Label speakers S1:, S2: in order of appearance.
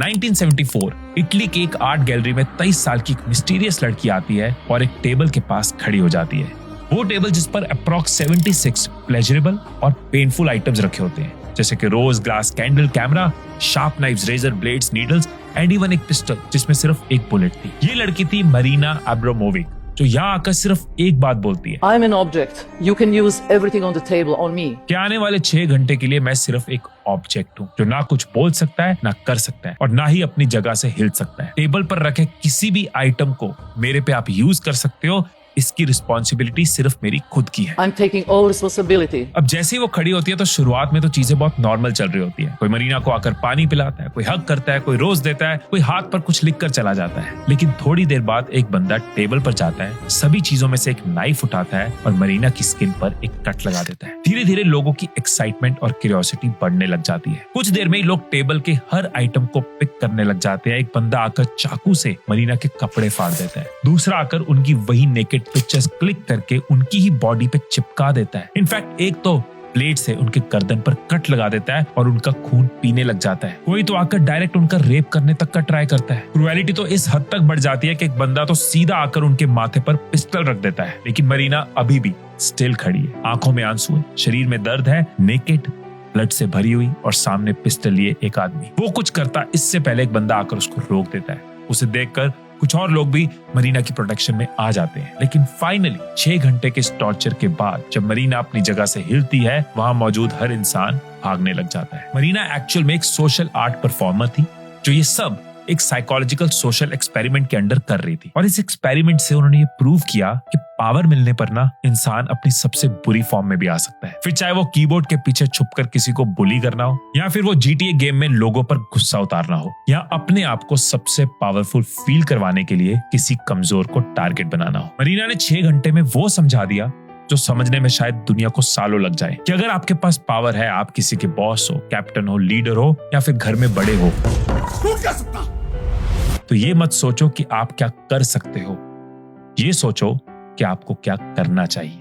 S1: 1974 Italy की एक art gallery में 23 साल की एक मिस्टीरियस लड़की आती है और एक टेबल के पास खड़ी हो जाती है। वो टेबल जिस पर अप्रॉक्स 76 प्लेजरेबल और पेनफुल आइटम्स रखे होते हैं, जैसे कि rose, glass, candle, camera, sharp knives, razor blades, needles and even एक पिस्टल जिसमें सिर्फ एक बुलेट थी। ये लड़की थी मरीना अब्रामोविक, जो यहाँ आकर सिर्फ एक बात बोलती है,
S2: I'm an object. You can use everything on the table on me.
S1: कि आने वाले 6 घंटे के लिए मैं सिर्फ एक ऑब्जेक्ट हूँ जो ना कुछ बोल सकता है, ना कर सकता है और ना ही अपनी जगह से हिल सकता है। टेबल पर रखे किसी भी आइटम को मेरे पे आप यूज कर सकते हो, इसकी रिस्पॉन्सिबिलिटी सिर्फ मेरी खुद की है।
S2: I'm taking all responsibility.
S1: अब जैसे ही वो खड़ी होती है तो शुरुआत में तो चीजें बहुत नॉर्मल चल रही होती है। कोई मरीना को आकर पानी पिलाता है, कोई हग करता है, कोई रोज देता है, कोई हाथ पर कुछ लिख कर चला जाता है। लेकिन थोड़ी देर बाद एक बंदा टेबल पर जाता है, सभी चीजों में से एक नाइफ उठाता है और मरीना की स्किन पर एक कट लगा देता है। धीरे धीरे लोगों की एक्साइटमेंट और क्यूरियोसिटी बढ़ने लग जाती है। कुछ देर में ही लोग टेबल के हर आइटम को पिक करने लग जाते हैं। एक बंदा आकर चाकू से मरीना के कपड़े फाड़ देता है, दूसरा आकर उनकी वही नेकेड पिक्चर्स क्लिक करके उनकी ही बॉडी पे चिपका देता है। इनफैक्ट एक तो ब्लेड से उनके गर्दन पर कट लगा देता है और उनका खून पीने लग जाता है। कोई तो आकर डायरेक्ट उनका रेप करने तक का ट्राई करता है। क्रूएलिटी तो इस हद तक बढ़ जाती है कि एक बंदा तो सीधा आकर उनके माथे पर पिस्टल रख देता है। लेकिन मरीना अभी भी स्टिल खड़ी है, आंखों में आंसू है, शरीर में दर्द है, नेकेड, ब्लड से भरी हुई और सामने पिस्टल लिए एक आदमी। वो कुछ करता इससे पहले एक बंदा आकर उसको रोक देता है। उसे देखकर कुछ और लोग भी मरीना की प्रोटेक्शन में आ जाते हैं। लेकिन फाइनली 6 घंटे के इस टॉर्चर के बाद जब मरीना अपनी जगह से हिलती है, वहां मौजूद हर इंसान भागने लग जाता है। मरीना एक्चुअल में एक सोशल आर्ट परफॉर्मर थी जो ये सब एक साइकोलॉजिकल सोशल एक्सपेरिमेंट के अंडर कर रही थी। और इस एक्सपेरिमेंट से उन्होंने ये प्रूव किया कि पावर मिलने पर ना इंसान अपनी सबसे बुरी फॉर्म में भी आ सकता है। फिर चाहे वो कीबोर्ड के पीछे छुपकर किसी को बुली करना हो, या फिर वो GTA गेम में लोगों पर गुस्सा उतारना हो, या अपने आप को सबसे पावरफुल फील करवाने के लिए किसी कमजोर को टारगेट बनाना हो। मरीना ने 6 घंटे में वो समझा दिया जो समझने में शायद दुनिया को सालों लग जाए, कि अगर आपके पास पावर है, आप किसी के बॉस हो, कैप्टन हो, लीडर हो या फिर घर में बड़े हो, तो ये मत सोचो कि आप क्या कर सकते हो, ये सोचो कि आपको क्या करना चाहिए।